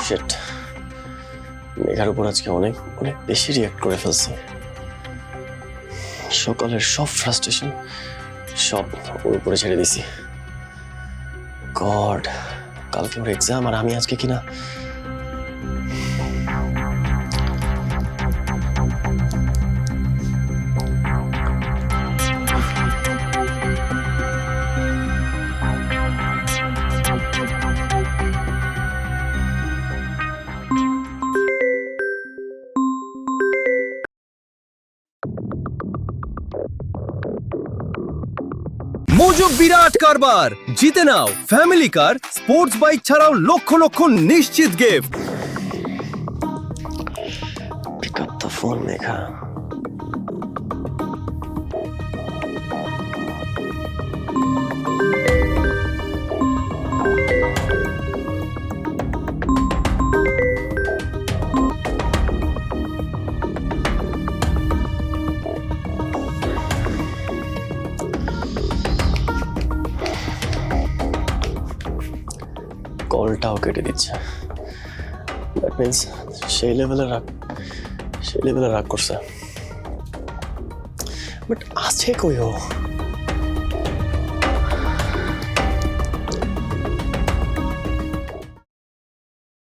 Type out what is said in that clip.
Sheet, মেঘার উপর আজকে অনেক অনেক বেশি রিয়াক্ট করে ফেলছি। সকালের সব ফ্রাস্ট্রেশন সব ওর উপরে ছেড়ে দিছি। গড, কালকে ওর এক্সাম আর আমি আজকে কিনা মোজো বিরাট কারবার, জিতে নাও ফ্যামিলি কার, স্পোর্টস বাইক ছাড়াও লক্ষ লক্ষ নিশ্চিত gift. Pick up the phone Megha. কলটাও কেটে দিচ্ছে। দ্যাট মিনস সেই লেভেলে রাগ করছে। বাট আছে কই ও?